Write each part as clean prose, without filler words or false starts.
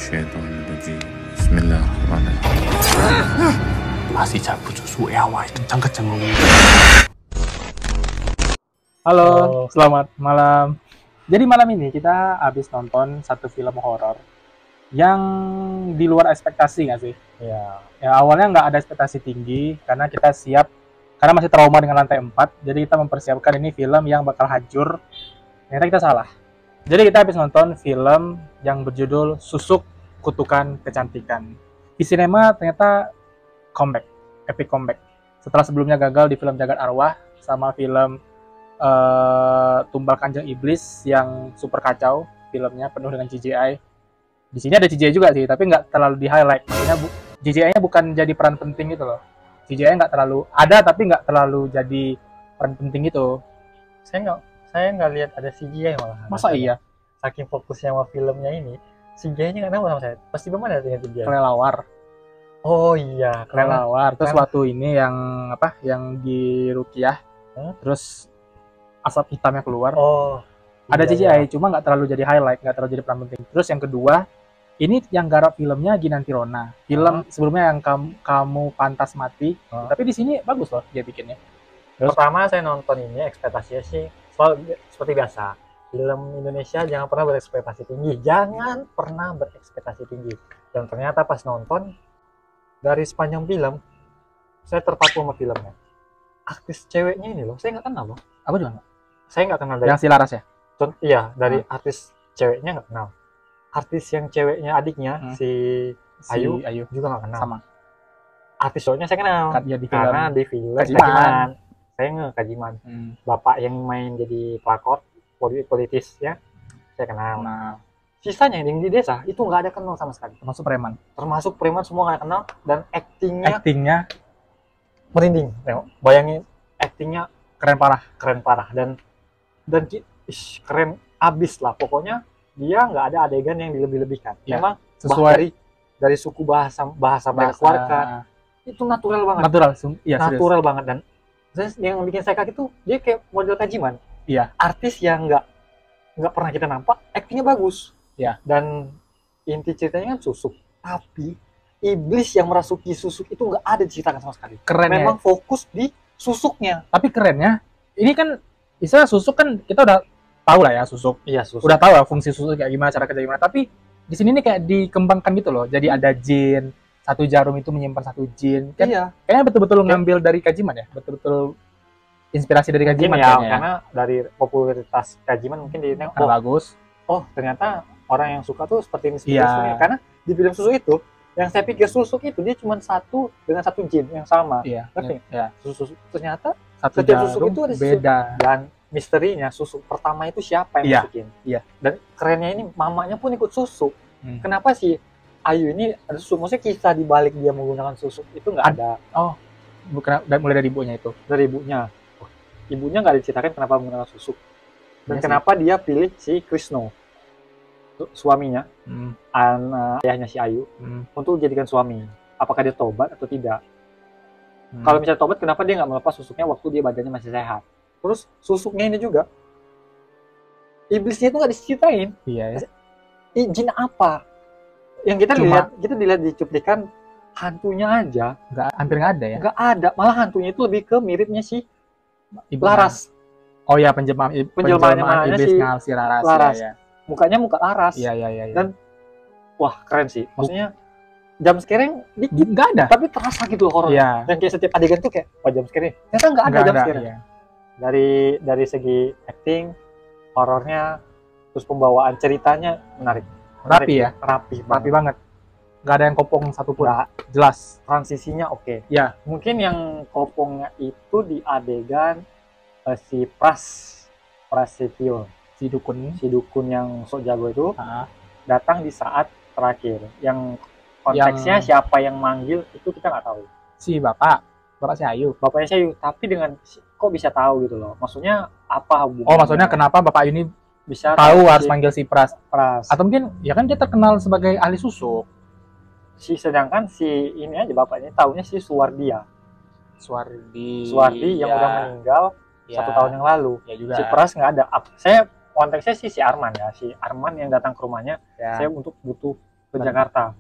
الشيطان الرجيم بسم الله الرحمن الرحيم masih cabut susu ewa itu kencang Halo, selamat malam. Jadi malam ini kita habis nonton satu film horor yang di luar ekspektasi nggak sih? Ya awalnya nggak ada ekspektasi tinggi karena kita siap, karena masih trauma dengan lantai 4. Jadi kita mempersiapkan ini film yang bakal hancur. Ternyata kita salah. Jadi kita habis nonton film yang berjudul Susuk Kutukan Kecantikan. Di sinema ternyata comeback, epic comeback. Setelah sebelumnya gagal di film Jagat Arwah sama film Tumbal Kanjeng Iblis yang super kacau, filmnya penuh dengan CGI. Di sini ada CGI juga sih, tapi nggak terlalu di highlight. Maksudnya CGI-nya bukan jadi peran penting gitu loh. CGI nggak terlalu ada, tapi nggak terlalu jadi peran penting gitu. Saya nggak lihat ada CGI malah. Masa iya? Saking fokusnya sama filmnya ini, CGI-nya nggak tahu sama saya. Pasti belum ada CGI. Kelelawar. Oh iya, Kelelawar. Terus waktu ini yang apa? Yang di Rukiah. Terus asap hitamnya keluar. Oh, ada iya, CGI, cuma nggak terlalu jadi highlight, nggak terlalu jadi peran penting. Terus yang kedua, ini yang garap filmnya Ginanti Rona. Film sebelumnya yang kamu Pantas Mati. Tapi di sini bagus loh dia bikinnya. Terus pertama saya nonton ini ekspektasinya sih seperti biasa. Film Indonesia jangan pernah berekspektasi tinggi. Jangan pernah berekspektasi tinggi. Dan ternyata pas nonton, dari sepanjang film, saya terpaku sama filmnya. Artis ceweknya ini loh, saya nggak kenal loh. apa juga nggak? Saya nggak kenal dari Yang si Laras ya? Iya, dari artis ceweknya nggak kenal. Artis yang ceweknya adiknya si Ayu juga nggak kenal. Sama. Artis cowoknya saya kenal Dia di film karena di film Kajiman. Saya Kajiman. Bapak yang main jadi pelakor politis ya, saya kenal. Nah, Sisanya yang di desa itu nggak ada kenal sama sekali. termasuk preman Semua nggak kenal, dan actingnya merinding. Bayangin, actingnya keren parah. dan keren abis lah. Pokoknya dia nggak ada adegan yang dilebih-lebihkan. Ya, Memang sesuai dari suku bahasa banyak keluarga itu natural banget. Natural banget. Dan yang bikin saya kaget itu dia kayak model Kajiman. Iya. Artis yang nggak pernah kita nampak, aktingnya bagus. Iya. Dan inti ceritanya kan susuk, tapi iblis yang merasuki susuk itu nggak ada diceritakan sama sekali. Keren. Memang fokus di susuknya. Tapi kerennya, ini kan istilah susuk kan kita udah tahu lah ya susuk. Iya, susuk. Udah tahu lah fungsi susuk kayak gimana, cara kerja gimana. Tapi di sini nih kayak dikembangkan gitu loh. Jadi ada jin, satu jarum itu menyimpan satu jin. Kan Iya. Kayaknya betul-betul ngambil dari Kajiman ya. Betul-betul inspirasi dari Kajiman ya, kayaknya. Karena dari popularitas Kajiman mungkin dia bagus. Oh, ternyata orang yang suka tuh seperti ini. Iya. Karena di film susuk itu, yang saya pikir susuk itu dia cuma satu dengan satu jin yang sama. Iya. Ya. Susuk ternyata Satu setiap jarum susuk itu ada beda. Dan misterinya susuk pertama itu siapa yang masukin. Iya. Dan kerennya ini mamanya pun ikut susuk. Kenapa sih Ayu ini ada susuk? Maksudnya kisah di balik dia menggunakan susuk itu nggak ada. Oh, bukan, mulai dari ibunya itu. Dari ibunya. Ibunya nggak diceritakan kenapa menggunakan susuk. Dan Iya kenapa dia pilih si Krisno, suaminya, ayahnya si Ayu, untuk dijadikan suami. Apakah dia tobat atau tidak? Kalau misalnya tobat, kenapa dia nggak melepas susuknya waktu dia badannya masih sehat? Terus susuknya ini juga, iblisnya itu nggak diceritain. Iya ya. Jin apa? Yang kita dilihat di cuplikan, hantunya aja hampir nggak ada ya. Nggak ada, malah hantunya itu lebih ke miripnya si Ibu Laras. Oh ya, penjelmaan iblisnya si Laras. Ya. Mukanya muka Laras. Iya. Dan wah, keren sih. Maksudnya jam scare dikit nggak ada, tapi terasa gitu loh horor. Iya. Dan kayak setiap adegan tuh kayak jam scare. Ternyata nggak ada jam scare. Iya. Dari segi acting, horornya, terus pembawaan ceritanya menarik. Rapi banget. Nggak ada yang kopong satupun. Nggak. Jelas. Transisinya oke. Ya. Mungkin yang kopongnya itu di adegan si Prasetyo, si dukun yang sok jago itu datang di saat terakhir. Yang konteksnya siapa yang manggil itu kita nggak tahu. Si bapak si Ayu. Bapaknya si Ayu, tapi dengan kok bisa tahu gitu loh. Maksudnya apa hubungannya? Oh, maksudnya kenapa bapak ini bisa tahu harus manggil si Pras? Atau mungkin ya kan dia terkenal sebagai ahli susuk. Sedangkan si ini aja bapaknya taunya si Suwardi yang udah meninggal 1 tahun yang lalu. Ya juga. Si Pras nggak ada. Saya konteksnya si Arman ya, si Arman yang datang ke rumahnya. Saya untuk butuh ke Jakarta.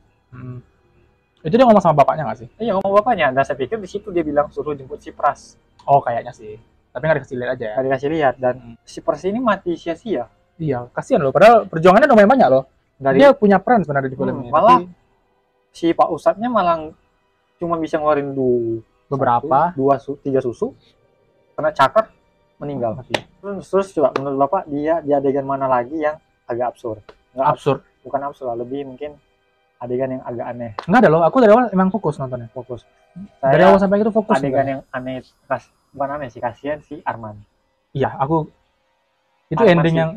Itu dia ngomong sama bapaknya nggak sih? Iya, ngomong bapaknya. Dan saya pikir di situ dia bilang suruh jemput si Pras. Oh, kayaknya sih. Tapi nggak dikasih lihat aja ya. Nggak dikasih lihat, dan si Pras ini mati sia-sia. Iya, kasihan loh. Padahal perjuangannya lumayan banyak loh. Dia punya peran sebenarnya di film ini. Malah si Pak Ustadznya malah cuma bisa ngeluarin beberapa, 3 susu, karena cakar meninggal. Terus coba menurut Bapak dia di adegan mana lagi yang agak absurd? Nggak absurd. Bukan absurd lah, lebih mungkin adegan yang agak aneh. Enggak ada loh, aku dari awal emang fokus nontonnya. Fokus. Dari awal sampai itu fokus. Adegan yang aneh, bukan aneh sih, kasihan si Arman. Iya, aku itu Arman ending sih. yang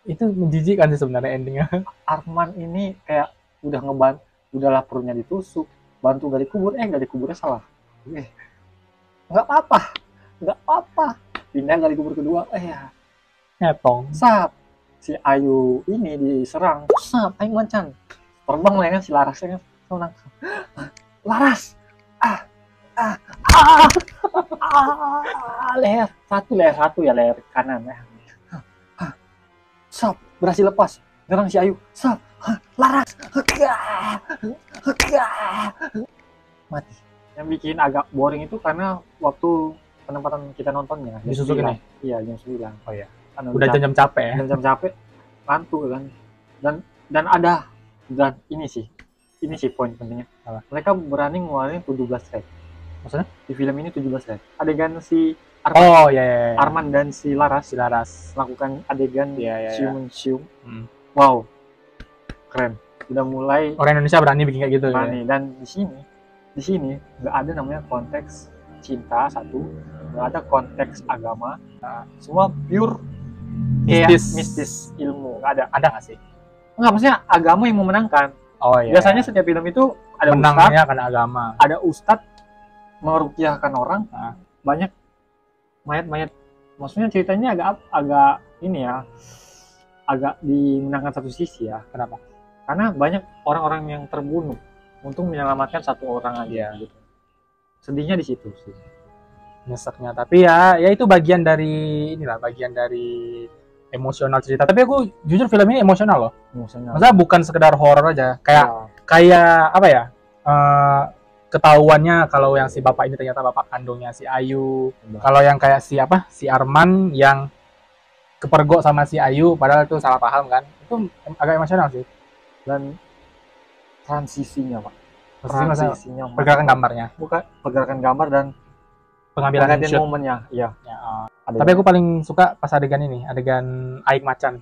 itu menjijikkan sih sebenarnya endingnya. Arman ini kayak udahlah perutnya ditusuk, bantu gali kubur, gali kuburnya salah. Nggak apa-apa. Pindah gali kubur kedua, Nyetong. Sap. Si Ayu ini diserang, sap, Ayu Macan. Terbang lah kan si Larasnya kan, senang. Laras, leher satu ya, leher kanan ya. Sap, berhasil lepas. Nyerang si Ayu, sap, Laras, mati. Yang bikin agak boring itu karena waktu penempatan kita nontonnya Disusukin nih? Iya, jam 9. Oh iya. Karena Udah jam-jam capek ya? jam capek, ngantuk kan. Dan ini sih poin pentingnya. Apa? Mereka berani ngeluarin 17 rate. Maksudnya? Di film ini 17 rate. Adegan si Arman dan si Laras melakukan adegan cium-cium. Wow, keren. Udah mulai orang Indonesia berani bikin kayak gitu. berani. Dan di sini nggak ada namanya konteks cinta nggak ada konteks agama. Semua pure mistis ilmu. Nggak ada nggak sih? Nggak, maksudnya agama yang memenangkan. Oh iya. Biasanya setiap film itu ada menangnya karena agama. Ada ustadz meruqyahkan orang. Banyak mayat-mayat. Maksudnya ceritanya agak ini ya, agak dimenangkan satu sisi ya. Kenapa? Karena banyak orang-orang yang terbunuh untuk menyelamatkan satu orang aja gitu. Sedihnya di situ sih. Nyeseknya. Tapi ya itu bagian dari emosional cerita. Tapi aku jujur film ini emosional loh. Maksudnya bukan sekedar horor aja. Kayak apa ya? Ketahuannya kalau yang si bapak ini ternyata bapak kandungnya si Ayu. Kalau yang kayak si Arman yang kepergok sama si Ayu padahal itu salah paham kan. Itu agak emosional sih. Dan transisinya, Pak. Pergerakan gambarnya. Bukan pergerakan gambar dan pengambilan momennya. Iya. Tapi aku paling suka pas adegan ini, adegan Aik Macan.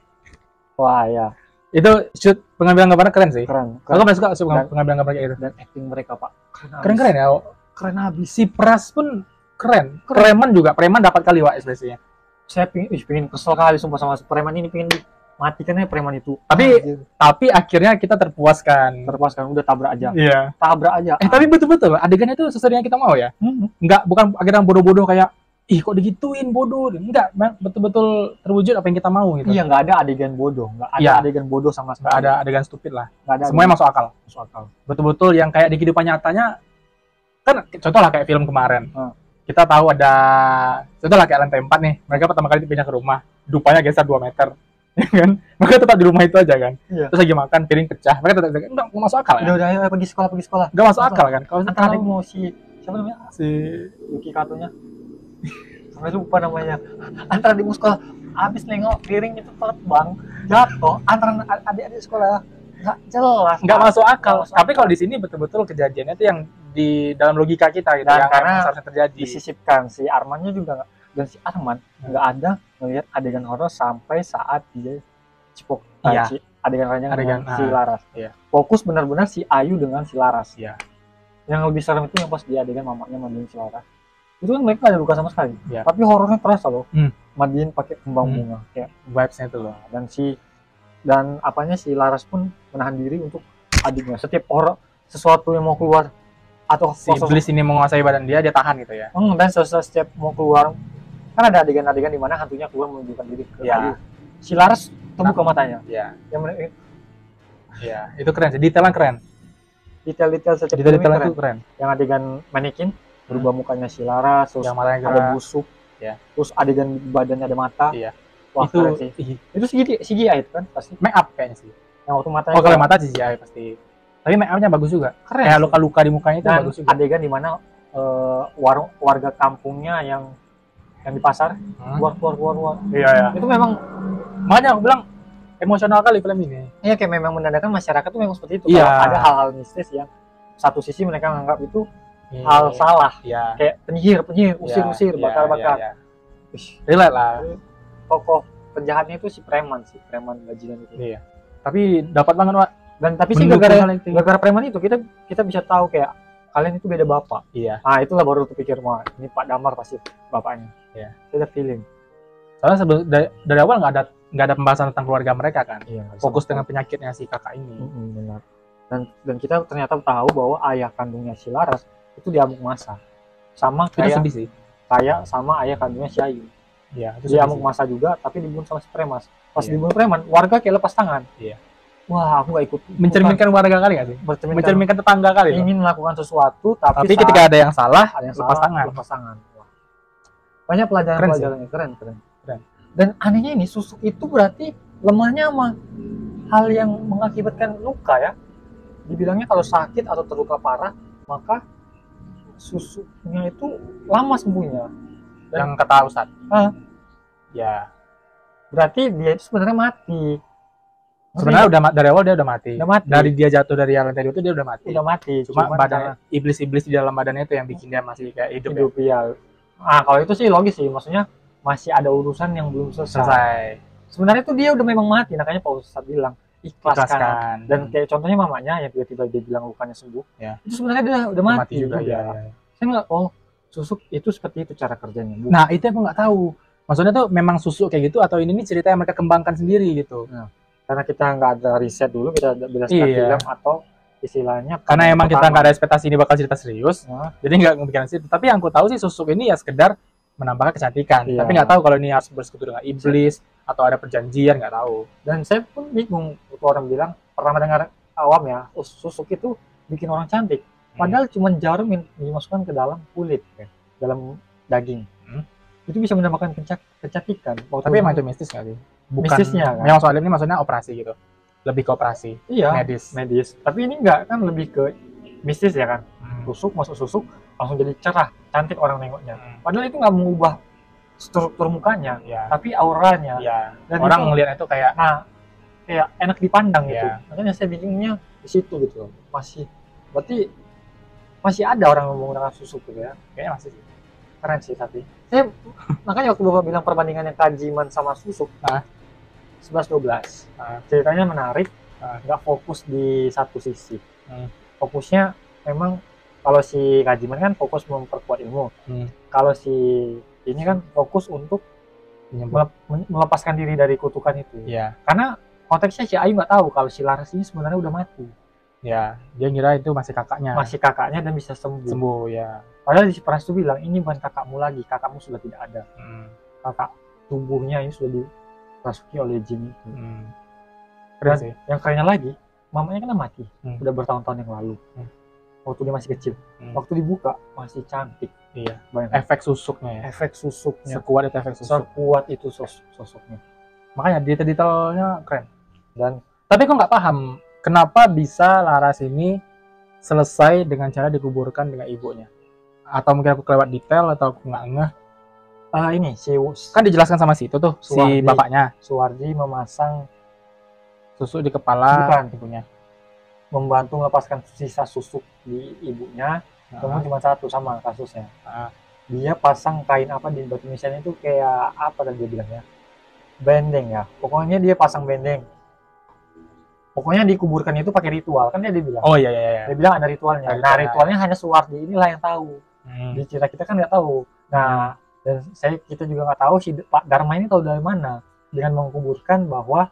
Wah, ya. Itu shoot pengambilan gambarnya keren sih. Keren. Aku paling suka pengambilan gambar kayak gitu. Dan acting mereka, Pak. Keren ya. Keren habis. Si Pras pun keren. Preman juga. Preman dapat kali Wak ekspresinya. Saya pengen kesel kali sumpah sama preman ini, pengen matikan aja preman itu. Tapi akhirnya kita terpuaskan. Udah tabrak aja. Iya. Tabrak aja. Tapi betul-betul adegannya itu sesuai yang kita mau ya. Bukan adegan bodoh-bodoh kayak kok digituin bodoh. Enggak, betul-betul terwujud apa yang kita mau gitu. Iya, nggak ada adegan bodoh. Nggak ada adegan bodoh sama sekali. Nggak ada adegan stupid lah. Nggak ada. Semuanya masuk akal. Betul-betul yang kayak di kehidupan nyatanya. Kan contoh lah kayak film kemarin. Kita tahu ada contoh lah kayak lantai 4 nih. Mereka pertama kali pindah ke rumah. Dupanya geser 2 meter. Ya kan? Mereka tetap di rumah itu aja kan. Iya. Terus lagi makan, piring pecah. Mereka tetap enggak masuk akal ya. Udah ayo pergi sekolah. Enggak masuk akal kan. Kalau antara adek mau siapa namanya? Si Yuki Katonya. Sampai lupa namanya. Antara adek mau sekolah, habis nengok piring itu terbang, jatuh antara adik-adik sekolah. Enggak jelas. Enggak masuk akal. Tapi kalau di sini betul-betul kejadiannya itu yang di dalam logika kita gitu. Dan yang karena seharusnya terjadi. Disisipkan si Armannya juga dan si Arman nggak ada melihat adegan horor sampai saat dia cipok adegan dengan si Laras. Iya. Fokus benar-benar si Ayu dengan si Laras. Iya. Yang lebih serem itu yang pas dia adegan mamanya mandiin si Laras. Itu kan mereka ada luka sama sekali. Iya. Tapi horornya terasa loh. Mandiin pakai kembang bunga kayak vibes-nya itu loh. Dan si Laras pun menahan diri untuk adiknya. Setiap orang sesuatu yang mau keluar atau si iblis ini menguasai badan dia tahan gitu ya. Dan setiap mau keluar kan ada adegan-adegan di mana hantunya keluar menunjukkan diri ke Ayu. Si Laras terbuka matanya. Iya. Iya, itu keren sih, detailnya keren. Detail-detail itu keren. Yang adegan manekin berubah mukanya si Laras, terus ada busuk. Ya. Terus adegan badannya ada mata. Iya. Wah, itu keren sih. Itu CGI itu kan pasti. Make up kayaknya sih. Yang waktu matanya. Kalau mata CGI pasti. Tapi make up-nya bagus juga. Keren. Kayak luka-luka di mukanya itu Dan bagus juga. adegan di mana warga kampungnya yang di pasar keluar. Iya. Itu memang Makanya aku bilang emosional kali film ini. ya kayak memang menandakan masyarakat tuh memang seperti itu. Iya. Kalau ada hal-hal mistis yang satu sisi mereka menganggap itu Iya. hal salah, Iya. kayak penyihir, usir, bakar-bakar. Iya. Ih, Relate lah. tokoh penjahatnya itu si preman bajingan itu. Iya. Tapi dapat banget, Wak. Dan tapi sih gara-gara preman itu kita bisa tahu kayak kalian itu beda bapak. Iya. Nah, itulah baru terpikir, wah, ini Pak Damar pasti bapaknya. Iya. Ada feeling. Soalnya dari awal nggak ada pembahasan tentang keluarga mereka kan. Iya, Fokus dengan penyakitnya si kakak ini. benar. Dan kita ternyata tahu bahwa ayah kandungnya si Laras itu diamuk massa. Sama Itu kayak sedih sih. sama ayah kandungnya si Ayu. Iya, itu Dia sedih amuk sih. massa juga, tapi dibunuh sama si preman. Pas Iya. dibunuh preman, warga kayak lepas tangan. Iya. Wah, aku nggak ikut. Mencerminkan warga kali nggak sih? Mencerminkan tetangga kali. ingin melakukan sesuatu, Tapi saat ketika ada yang salah, ada yang lepas salah, tangan. lepas tangan. Wah. Banyak pelajaran-pelajarannya, keren. Dan anehnya ini susuk itu berarti lemahnya sama hal yang mengakibatkan luka ya. Dibilangnya kalau sakit atau terluka parah, maka susuknya itu lama sembuhnya. Yang kata Ustadz. Ah. Ya. Berarti dia itu sebenarnya mati. Sebenarnya dari awal dia udah mati. Udah mati. Dari dia jatuh dari lantai itu dia udah mati. Udah mati. Cuma Cuman badan iblis-iblis di dalam badannya itu yang bikin dia masih kayak hidup. hidup ya. Ah, kalau itu sih logis sih, maksudnya masih ada urusan yang belum selesai. Sebenarnya itu dia udah memang mati, makanya Pak Ustadz bilang ikhlaskan. Dan kayak contohnya mamanya yang tiba-tiba dia bilang lukanya sembuh, Ya. itu sebenarnya dia udah mati juga. Ya. Saya nggak, susuk itu seperti itu cara kerjanya. Nah itu aku nggak tahu. Maksudnya tuh memang susuk kayak gitu atau ini cerita yang mereka kembangkan sendiri gitu. Karena kita nggak ada riset dulu, kita berdasarkan film atau istilahnya. Karena emang kita nggak ada ekspektasi ini bakal cerita serius, jadi nggak ngebikin situ. Tapi yang aku tahu sih susuk ini ya sekedar menambahkan kecantikan. Iya. Tapi nggak tahu kalau ini harus bersekutu dengan iblis atau ada perjanjian, nggak tahu. Dan saya pun bingung waktu orang bilang, pertama dengar awam ya, susuk itu bikin orang cantik. Padahal cuma jarum yang dimasukkan ke dalam kulit, dalam daging. Itu bisa menambahkan kecantikan. Tapi emang itu mistis nggak sih? Bukan, mistisnya kan? Memang soal ini maksudnya operasi gitu. Lebih ke operasi. Iya, medis. Tapi ini enggak kan, lebih ke mistis ya kan? Masuk susuk, langsung jadi cerah, cantik orang nengoknya. Padahal itu nggak mengubah struktur mukanya, tapi auranya. Dan orang itu, ngelihat itu kayak kayak enak dipandang gitu. Iya. Makanya saya bingungnya di situ gitu. Berarti masih ada orang yang menggunakan susuk gitu ya. kayaknya masih Keren sih tapi. Makanya waktu Bapak bilang perbandingannya Kajiman sama susuk, 11-12. Ceritanya menarik, nggak fokus di satu sisi. Fokusnya memang kalau si Kajiman kan fokus memperkuat ilmu. Kalau si ini kan fokus untuk melepaskan diri dari kutukan itu. Karena konteksnya si Ayu nggak tahu kalau si Laras ini sebenarnya udah mati. Ya, dia ngira itu masih kakaknya. Masih kakaknya dan bisa sembuh. Sembuh ya. Padahal si Pras itu bilang ini bukan kakakmu lagi, kakakmu sudah tidak ada. Kakak tubuhnya ini sudah dirasuki oleh jin itu. Keren Dan sih. yang kerennya lagi, mamanya kan mati, udah bertahun-tahun yang lalu. Waktu dia masih kecil, waktu dibuka masih cantik. Iya. Bayangkan. Efek susuknya ya. Efek susuknya. Sekuat itu efek susuk. Sekuat itu sosoknya. Makanya detail-detailnya keren. Dan tapi kok nggak paham kenapa bisa Laras ini selesai dengan cara dikuburkan dengan ibunya. Atau mungkin aku kelewat detail atau aku nggak ngeh. ini si Kan dijelaskan sama si itu tuh, si bapaknya. Suwardi memasang Susuk di kepala bukan ibunya. Membantu melepaskan sisa susuk di ibunya. Namun cuma satu sama kasusnya. Dia pasang kain apa di batu nisannya itu kayak apa tadi dia bilangnya? Bendeng ya. Pokoknya dia pasang bendeng. Pokoknya dikuburkan itu pakai ritual, kan dia bilang. Oh iya. Dia bilang ada ritualnya. Nah, ritualnya hanya Suwardi inilah yang tahu. Di cerita kita kan nggak tahu. Nah, dan kita juga nggak tahu si Pak Dharma ini tahu dari mana dengan menguburkan bahwa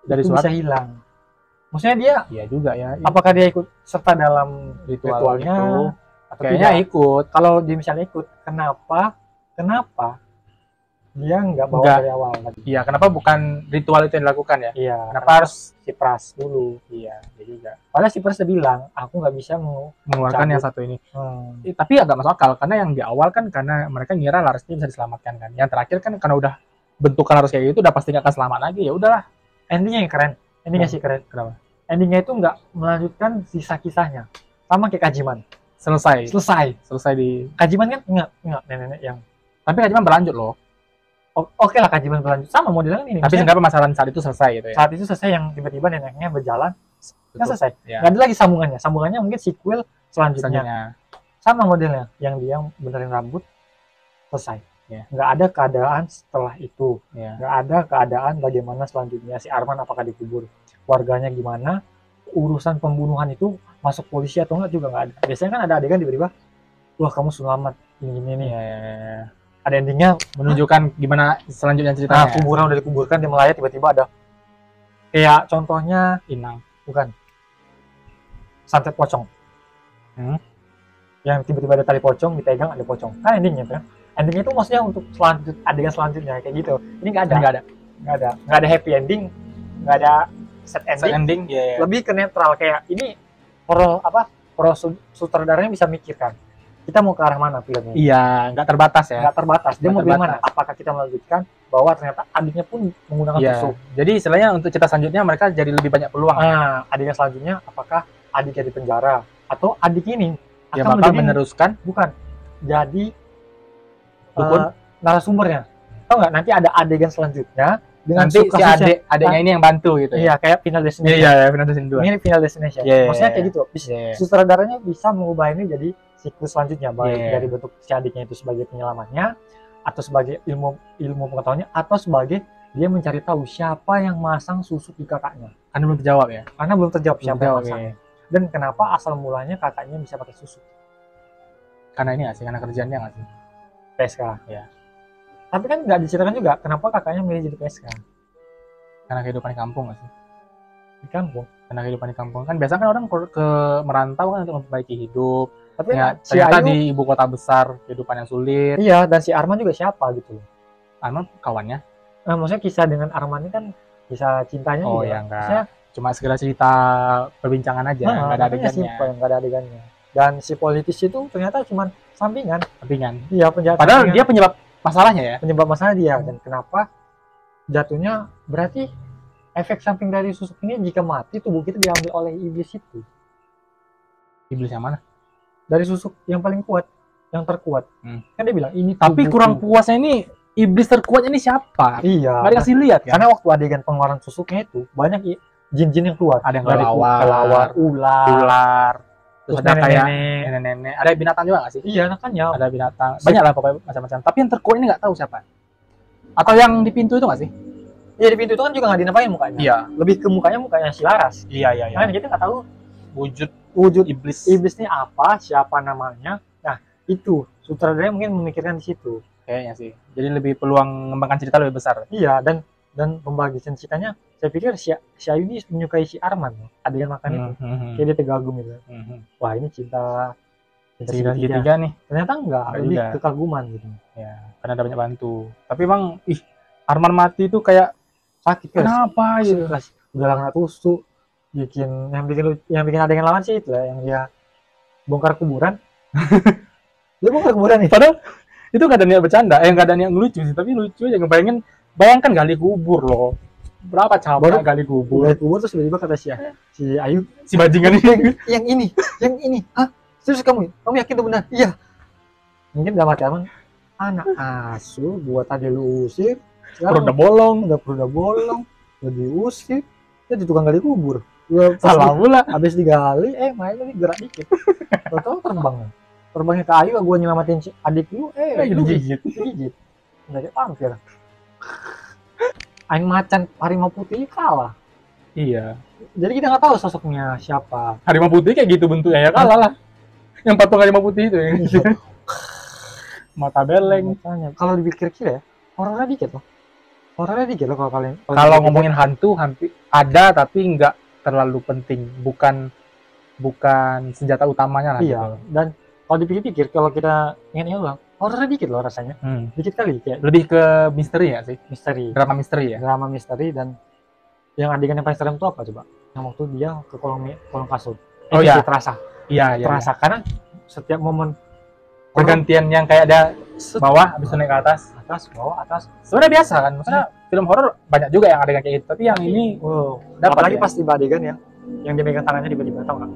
dari itu bisa hilang. Maksudnya dia iya juga ya. apakah dia ikut serta dalam ritualnya itu, atau kayaknya tidak? ikut. Kalau dia misalnya ikut, kenapa dia nggak bawa dari awal tadi? Iya, kenapa bukan ritual itu yang dilakukan ya? Iya, Kenapa harus si Pras dulu? Iya, dia juga. Padahal si Pras udah bilang, aku nggak bisa mengeluarkan yang satu ini. Tapi agak masuk akal karena yang di awal kan karena mereka ngira Laras ini bisa diselamatkan kan. Yang terakhir kan karena udah bentukan harus kayak gitu udah pasti nggak akan selamat lagi, ya udahlah. Endingnya yang keren. Endingnya sih keren. Kenapa? endingnya itu nggak melanjutkan sisa kisahnya, sama kayak Kajiman. Selesai di Kajiman kan ingat nenek yang, tapi Kajiman berlanjut loh. Oke lah, Kajiman berlanjut sama modelnya ini. Tapi sebenarnya permasalahan saat itu selesai gitu ya. Saat itu selesai, yang tiba-tiba neneknya berjalan, kan selesai. Ya. Nggak ada lagi sambungannya mungkin sequel selanjutnya. Sama modelnya, yang dia benerin rambut, selesai. Ya. Nggak ada keadaan setelah itu. Ya. Nggak ada keadaan bagaimana selanjutnya si Arman apakah dikubur, warganya gimana, urusan pembunuhan itu masuk polisi atau enggak juga nggak ada. Biasanya kan ada adegan tiba-tiba, wah kamu selamat, ini nih. Ya. Ada endingnya menunjukkan gimana selanjutnya ceritanya. Kuburan udah dikuburkan, dia melayat, tiba-tiba ada kayak contohnya Inang, bukan, santet pocong. Yang tiba-tiba ada tali pocong, dipegang ada pocong. Kan endingnya kan. Endingnya itu maksudnya untuk adegan selanjutnya kayak gitu. Ini nggak ada happy ending, nggak ada set ending. Yeah. Lebih ke netral, kayak ini sutradaranya bisa mikirkan kita mau ke arah mana filmnya. Iya, nggak terbatas ya. Nggak terbatas. Dia mau pilih mana? Apakah kita melanjutkan bahwa ternyata adiknya pun menggunakan tusuk. Jadi istilahnya untuk cerita selanjutnya mereka jadi lebih banyak peluang. Adegan selanjutnya apakah adiknya di penjara atau adik ini akan meneruskan jadi dukun narasumbernya. Tahu nggak, nanti ada adegan selanjutnya dengan nanti si adiknya ini yang bantu gitu. Iya, kayak Final Destination. Iya, Final Destination 2. Ini Final Destination. Maksudnya kayak gitu. Sutradaranya bisa mengubah ini jadi siklus selanjutnya, baik dari bentuk si adiknya itu sebagai penyelamatnya, atau sebagai ilmu pengetahuannya, atau sebagai dia mencari tahu siapa yang masang susuk di kakaknya. Karena belum terjawab ya. Karena belum terjawab siapa yang masang. Dan kenapa asal mulanya kakaknya bisa pakai susuk? Karena ini nggak sih, karena kerjaannya nggak sih? PSK. Ya. Tapi kan nggak diceritakan juga kenapa kakaknya milih jadi PSK. Karena kehidupan di kampung nggak sih? Di kampung. Karena kehidupan di kampung. Kan biasanya kan orang ke merantau kan untuk memperbaiki hidup. Tapi ya, ternyata di ibu kota besar kehidupan yang sulit. Iya, dan si Arman juga siapa gitu. Arman kawannya. Nah, maksudnya kisah dengan Arman ini kan kisah cintanya juga. Ya enggak. Maksudnya, cuma segera cerita perbincangan aja, nggak ada adegannya. Nggak ada adegannya. Dan si politis itu ternyata cuma sampingan. Iya, penjahat. Padahal dia penyebab masalahnya ya. Penyebab masalah dia. Dan kenapa jatuhnya, berarti efek samping dari susuk ini jika mati tubuh kita diambil oleh iblis itu. Iblis yang mana? Dari susuk yang paling kuat, yang terkuat. Kan dia bilang ini. Tapi kurang puasnya ini iblis terkuat ini siapa? Iya. Nggak dikasih lihat kan? Karena waktu adegan pengeluaran susuknya itu banyak jin-jin yang keluar. Ada yang kelawar, ular. Terus ada kayak nenek-nenek. Ada binatang juga nggak sih? Iya, makanya. Ada binatang. Banyak lah pokoknya macam-macam. Tapi yang terkuat ini nggak tahu siapa. Atau yang di pintu itu nggak sih? Iya, di pintu itu kan juga nggak dinapain mukanya. Iya. Lebih ke mukanya si Laras. Iya. Karena kita nggak tahu wujud iblisnya apa, siapa namanya. Nah, itu sutradara mungkin memikirkan di situ. Kayaknya sih. Jadi lebih peluang mengembangkan cerita lebih besar. Iya, dan pembagian ceritanya, saya pikir si Ayu ini menyukai si Arman. Adegan makan itu. Kayak dia tergagum gitu. Wah, ini cinta segitiga nih. Ternyata enggak, lebih kekaguman gitu. Ya, karena ada banyak bantu. Tapi emang Arman mati itu kayak sakit. Kenapa gitu? Udah kena tusuk. Yang bikin adegan lawan sih itu lah, yang dia bongkar kuburan. Dia bongkar kuburan nih. Padahal itu nggak ada niat bercanda, nggak ada niat ngelucu sih, tapi lucu aja bayangkan gali kubur loh. Berapa capek gali kubur? Gali kubur terus tiba-tiba kata si Ayu, si bajingan ini, yang ini, hah? Terus kamu yakin itu benar? Iya. Mungkin dalam hati Arman, anak asuh buat tadi lu usir, udah bolong, udah diusir, jadi tukang gali kubur. Salah pula. Habis digali, mainnya gerak dikit. Tahu terbangnya ke Ayu, gue nyelamatin adik lu, digigit. Udah kayak pampir. Aing macan harimau putih kalah. Iya. Jadi kita nggak tahu sosoknya siapa. Harimau putih kayak gitu bentuknya, ya kalah lah. Yang patung harimau putih itu yang gitu. Mata beleng. Kalau dipikir-pikir ya, horornya dikit loh kalau kalian. Kalau ngomongin hantu ada, tapi nggak terlalu penting, bukan senjata utamanya lah. Iya. Gitu. Dan kalau dipikir-pikir, kalau kita ingat-ingat ulang, horornya dikit loh rasanya. Dikit kali kayak. Lebih ke misteri ya sih? Misteri. Drama misteri ya? Drama misteri. Dan yang adegan yang paling serem itu apa coba? Yang waktu dia ke kolong kasur. Oh iya. Terasa. Iya. Terasa karena setiap momen pergantian yang kayak ada bawah habis naik ke atas, bawah, atas. Sebenarnya biasa kan? Maksudnya film horor banyak juga yang adegan kayak gitu, tapi yang ini apalagi pas tiba adegan ya yang dia megang tangannya tiba-tiba, tau nggak?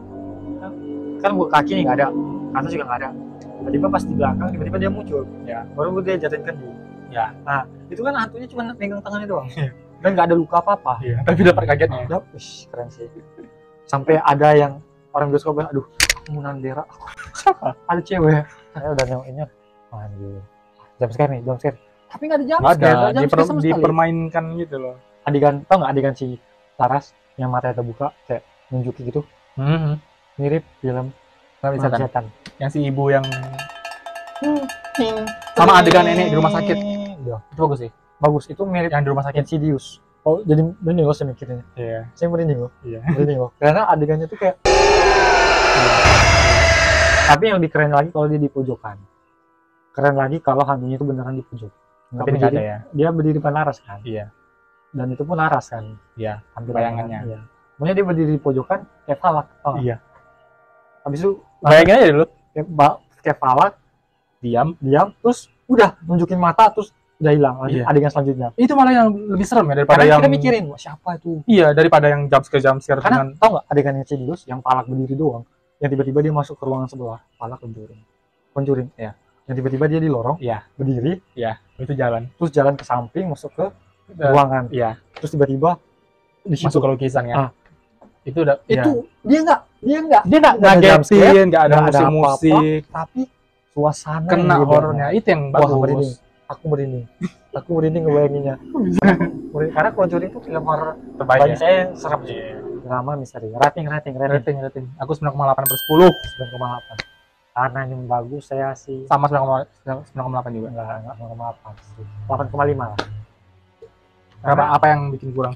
Kan kaki nih nggak ada, atas juga nggak ada. Tiba-tiba pas di belakang, tiba-tiba dia muncul. Ya. Baru dia jatuhin kendi. Ya. Nah, itu kan hantunya cuma megang tangannya doang. Dan nggak ada luka apa-apa. Iya. Tapi dapat kagetnya. Ya, keren sih. Sampai ada yang orang bioskop bilang, aduh, aku mau Nandera. Siapa? Ada cewek. Saya udah nengokinnya. Anjir. Jam scare nih, jam scare. Tapi nggak ada jam scare. Dipermainkan gitu loh. Adegan, tau nggak adegan si Laras yang matanya terbuka kayak nunjukin gitu? Mirip film Nggak bisa kan? setan. Yang si ibu yang sama adegan nenek di rumah sakit. Ya, Itu bagus sih. bagus. Itu mirip Yang di rumah sakit. Insidious. Oh, jadi merinding loh saya mikirnya. Iya. Saya merinding loh. Iya. Merinding loh. Karena adegannya tuh kayak. Tapi yang lebih keren lagi kalau dia di pojokan. Keren lagi kalau hantunya itu beneran di pojok. Tapi ini nggak ada ya. Dia berdiri depan Laras kan. Iya. Dan itu pun Laras kan. Iya. Hampir Bayangannya. Iya. Pokoknya dia berdiri di pojokan kayak falak. Oh. Iya. Habis itu Bayangin aja dulu. kayak falak, diam, terus udah nunjukin mata, terus udah hilang. Iya. Adegan selanjutnya. Itu malah yang lebih serem ya daripada Karena yang kita mikirin, wah, siapa itu? Iya, daripada yang jump scare Karena dengan tau nggak adegan Insidious yang falak berdiri doang, yang tiba-tiba dia masuk ke ruangan sebelah, falak Conjuring, ya. Yang tiba-tiba dia di lorong, Iya. berdiri, itu jalan. terus jalan ke samping masuk ke ruangan, Iya. terus tiba-tiba di situ. Masuk ke lukisan ya. Itu udah Itu dia nggak dia nggak nggak ada jump scare, ngagetin, nggak ada nggak ada musik-musik, tapi suasana kena yang dia horornya bawa. itu yang Wah, bagus. merinding. Aku merinding ngebayanginnya. Merinding. Karena Conjuring itu film horor Terbaik bagi ya. saya yang serem sih. Iya. Drama misteri. Rating. Rating. Aku 9,8/10. 9,8. Karena yang bagus saya sih Sama 9,8 juga. enggak 9,8 sih. 8,5 lah. Karena apa yang bikin kurang?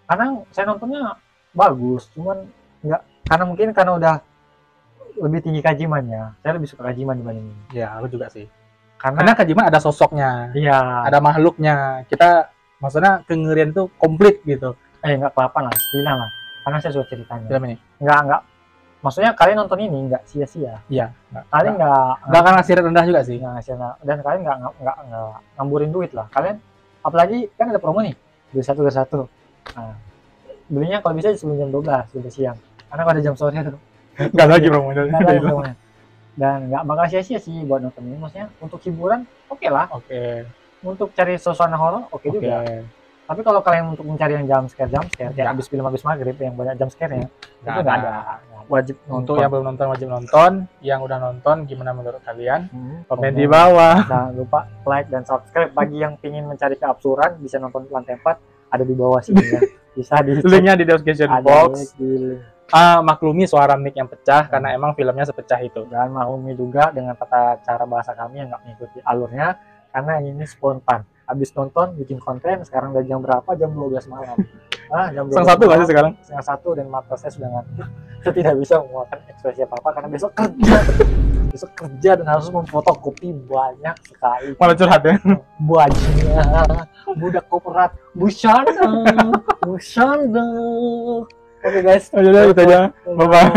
Karena saya nontonnya bagus, cuman enggak karena udah lebih tinggi kajimannya. Saya lebih suka kajiman dibanding ini. Ya, aku juga sih. Karena Karena Kajiman ada sosoknya, iya, ada makhluknya. Kita maksudnya kengerian tuh komplit gitu. enggak apa-apa lah, 9 lah. Karena saya suka ceritanya. Film ini. Enggak. Maksudnya kalian nonton ini enggak sia-sia. Iya. Kalian Nggak akan ngasih rate rendah juga sih. nggak ngasih dan kalian nggak ngamburin duit lah. Kalian apalagi kan ada promo nih, beli satu. Nah, belinya kalau bisa sebelum jam 12 sudah siang. Karena kalau ada jam sore tuh Nggak lagi promonya. nggak ada promonya. Dan nggak bakal sia-sia sih buat nonton ini. Maksudnya untuk hiburan oke lah. Oke. Untuk cari suasana horor oke juga. Tapi kalau kalian untuk mencari yang jump scare kayak habis film habis maghrib yang banyak jump scare-nya, itu nggak ada. Wajib Untuk nonton. yang belum nonton wajib nonton. Yang udah nonton gimana menurut kalian? Komen di Komen. bawah. Jangan lupa like dan subscribe. Bagi yang ingin mencari keabsurdan bisa nonton lantai 4, ada di bawah sini ya. Bisa di Linknya di description ada box. di link. Maklumi suara mic yang pecah karena emang filmnya sepecah itu. Dan maklumi juga dengan tata cara bahasa kami yang nggak mengikuti alurnya karena ini spontan. Habis nonton bikin konten, sekarang udah jam berapa? Jam 12 malam. Jam 12 Setengah satu nggak sih sekarang? Setengah satu dan mata saya sudah ngantuk. Saya tidak bisa mengeluarkan ekspresi apa-apa karena besok kerja dan harus memfotokopi banyak sekali. Malah curhat ya. Buahnya budak korporat Bushanda. Oke guys, Udah gitu aja. Bye bye.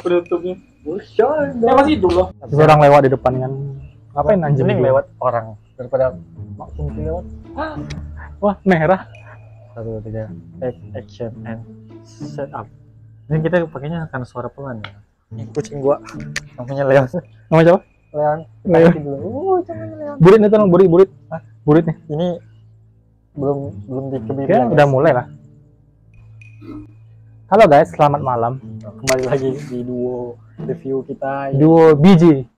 Penutupnya. Bushanda. Masih hidup loh. Orang lewat di depan kan. Ngapain anjing Mending dulu? lewat orang daripada maksum lewat. Wah, merah. 1, 2, 3. Take action and set up. Ini kita pakainya karena suara pelan ya. Ini kucing gua namanya Leon. Nama siapa? Leon. Leon. Namanya Leon. Burit itu dong, burit. Hah? Burit nih. Ini belum dikebiri. Ya, udah mulai lah. Halo guys, selamat malam. Kembali lagi di duo review kita. Duo BJ.